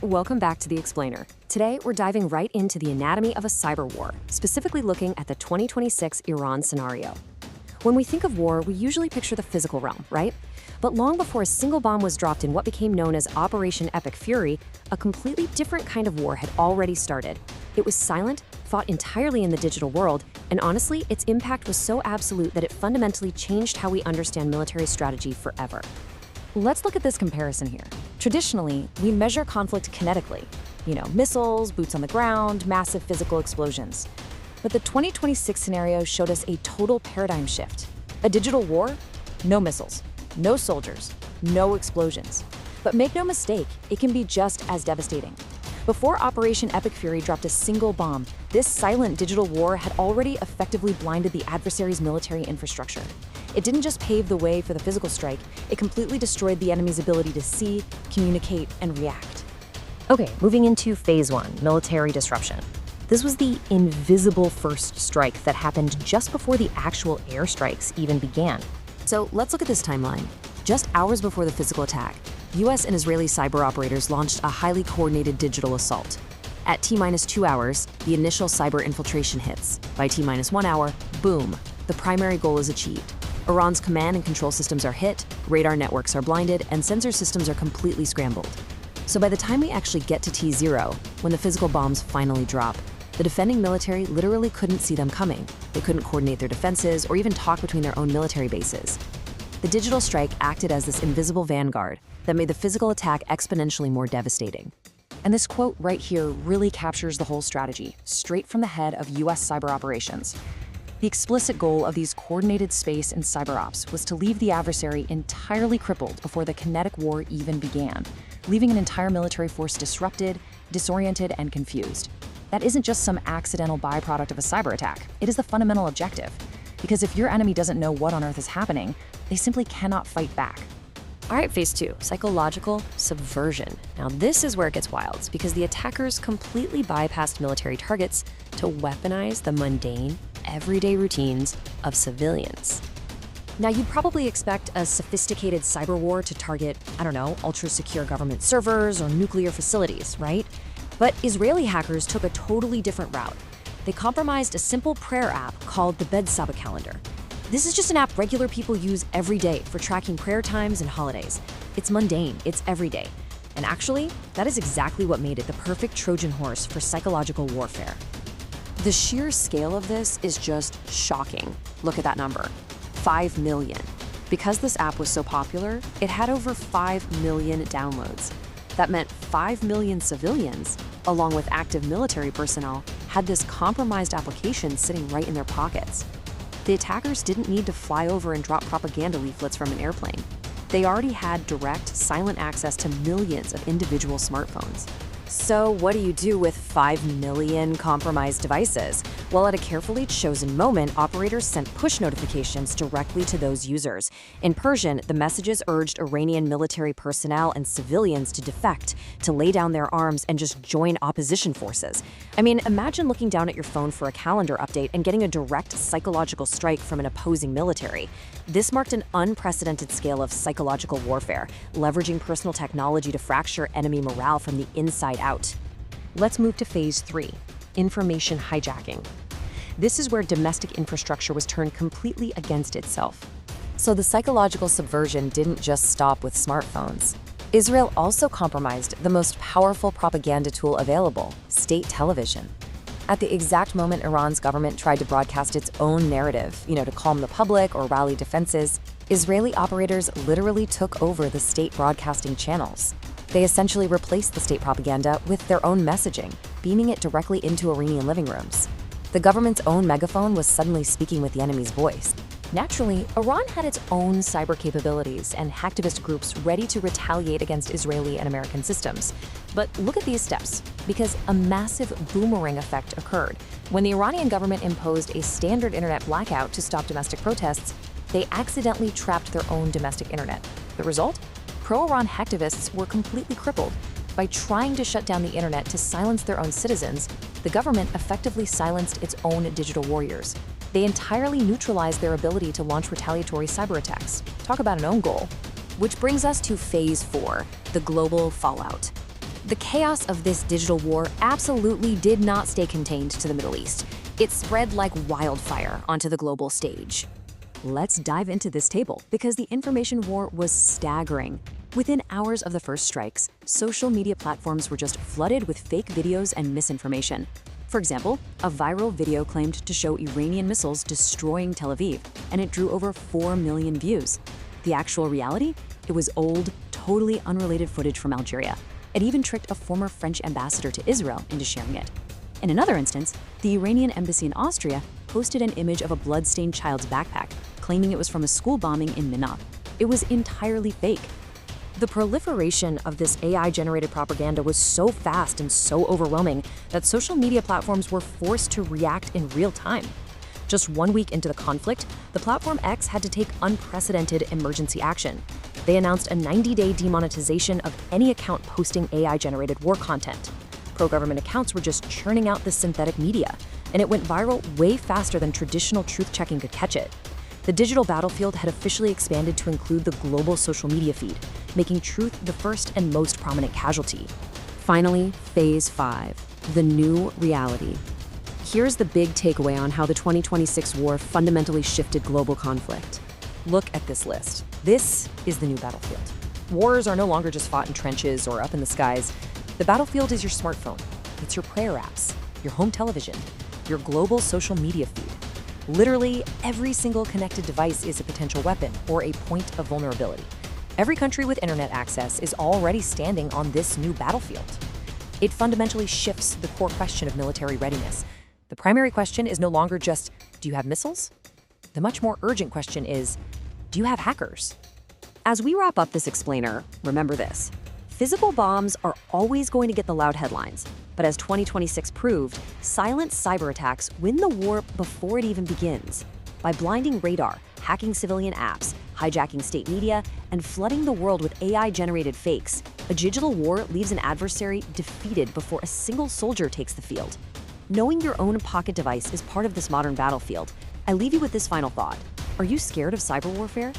Welcome back to The Explainer. Today, we're diving right into the anatomy of a cyber war, specifically looking at the 2026 Iran scenario. When we think of war, we usually picture the physical realm, right? But long before a single bomb was dropped in what became known as Operation Epic Fury, a completely different kind of war had already started. It was silent, fought entirely in the digital world, and honestly, its impact was so absolute that it fundamentally changed how we understand military strategy forever. Let's look at this comparison here. Traditionally, we measure conflict kinetically. Missiles, boots on the ground, massive physical explosions. But the 2026 scenario showed us a total paradigm shift. A digital war? No missiles, no soldiers, no explosions. But make no mistake, it can be just as devastating. Before Operation Epic Fury dropped a single bomb, this silent digital war had already effectively blinded the adversary's military infrastructure. It didn't just pave the way for the physical strike, it completely destroyed the enemy's ability to see, communicate, and react. Okay, moving into Phase 1, military disruption. This was the invisible first strike that happened just before the actual airstrikes even began. So let's look at this timeline. Just hours before the physical attack, US and Israeli cyber operators launched a highly coordinated digital assault. At T-minus 2 hours, the initial cyber infiltration hits. By T-minus 1 hour, boom, the primary goal is achieved. Iran's command and control systems are hit, radar networks are blinded, and sensor systems are completely scrambled. So by the time we actually get to T0, when the physical bombs finally drop, the defending military literally couldn't see them coming. They couldn't coordinate their defenses or even talk between their own military bases. The digital strike acted as this invisible vanguard that made the physical attack exponentially more devastating. And this quote right here really captures the whole strategy, straight from the head of US cyber operations. The explicit goal of these coordinated space and cyber ops was to leave the adversary entirely crippled before the kinetic war even began, leaving an entire military force disrupted, disoriented, and confused. That isn't just some accidental byproduct of a cyber attack. It is the fundamental objective. Because if your enemy doesn't know what on earth is happening, they simply cannot fight back. All right, Phase 2, psychological subversion. Now this is where it gets wild, because the attackers completely bypassed military targets to weaponize the mundane, everyday routines of civilians. Now you'd probably expect a sophisticated cyber war to target, ultra-secure government servers or nuclear facilities, right? But Israeli hackers took a totally different route. They compromised a simple prayer app called the Bedsaba calendar. This is just an app regular people use every day for tracking prayer times and holidays. It's mundane, it's everyday. And actually, that is exactly what made it the perfect Trojan horse for psychological warfare. The sheer scale of this is just shocking. Look at that number, 5 million. Because this app was so popular, it had over 5 million downloads. That meant 5 million civilians, along with active military personnel, had this compromised application sitting right in their pockets. The attackers didn't need to fly over and drop propaganda leaflets from an airplane. They already had direct, silent access to millions of individual smartphones. So what do you do with 5 million compromised devices? Well, at a carefully chosen moment, operators sent push notifications directly to those users. In Persian, the messages urged Iranian military personnel and civilians to defect, to lay down their arms and just join opposition forces. Imagine looking down at your phone for a calendar update and getting a direct psychological strike from an opposing military. This marked an unprecedented scale of psychological warfare, leveraging personal technology to fracture enemy morale from the inside out. Let's move to Phase 3, information hijacking. This is where domestic infrastructure was turned completely against itself. So the psychological subversion didn't just stop with smartphones. Israel also compromised the most powerful propaganda tool available, state television. At the exact moment Iran's government tried to broadcast its own narrative, to calm the public or rally defenses, Israeli operators literally took over the state broadcasting channels. They essentially replaced the state propaganda with their own messaging, beaming it directly into Iranian living rooms. The government's own megaphone was suddenly speaking with the enemy's voice. Naturally, Iran had its own cyber capabilities and hacktivist groups ready to retaliate against Israeli and American systems. But look at these steps, because a massive boomerang effect occurred. When the Iranian government imposed a standard internet blackout to stop domestic protests, they accidentally trapped their own domestic internet. The result? Pro-Iran hacktivists were completely crippled. By trying to shut down the internet to silence their own citizens, the government effectively silenced its own digital warriors. They entirely neutralized their ability to launch retaliatory cyber attacks. Talk about an own goal. Which brings us to Phase 4, the global fallout. The chaos of this digital war absolutely did not stay contained to the Middle East. It spread like wildfire onto the global stage. Let's dive into this table because the information war was staggering. Within hours of the first strikes, social media platforms were just flooded with fake videos and misinformation. For example, a viral video claimed to show Iranian missiles destroying Tel Aviv, and it drew over 4 million views. The actual reality? It was old, totally unrelated footage from Algeria. It even tricked a former French ambassador to Israel into sharing it. In another instance, the Iranian embassy in Austria posted an image of a blood-stained child's backpack, claiming it was from a school bombing in Minna. It was entirely fake. The proliferation of this AI-generated propaganda was so fast and so overwhelming that social media platforms were forced to react in real time. Just 1 week into the conflict, the platform X had to take unprecedented emergency action. They announced a 90-day demonetization of any account posting AI-generated war content. Pro-government accounts were just churning out this synthetic media, and it went viral way faster than traditional truth-checking could catch it. The digital battlefield had officially expanded to include the global social media feed, making truth the first and most prominent casualty. Finally, Phase 5, the new reality. Here's the big takeaway on how the 2026 war fundamentally shifted global conflict. Look at this list. This is the new battlefield. Wars are no longer just fought in trenches or up in the skies. The battlefield is your smartphone. It's your prayer apps, your home television, your global social media feed. Literally, every single connected device is a potential weapon or a point of vulnerability. Every country with internet access is already standing on this new battlefield. It fundamentally shifts the core question of military readiness. The primary question is no longer just, do you have missiles? The much more urgent question is, do you have hackers? As we wrap up this explainer, remember this. Physical bombs are always going to get the loud headlines, but as 2026 proved, silent cyber attacks win the war before it even begins. By blinding radar, hacking civilian apps, hijacking state media, and flooding the world with AI-generated fakes, a digital war leaves an adversary defeated before a single soldier takes the field. Knowing your own pocket device is part of this modern battlefield. I leave you with this final thought. Are you scared of cyber warfare?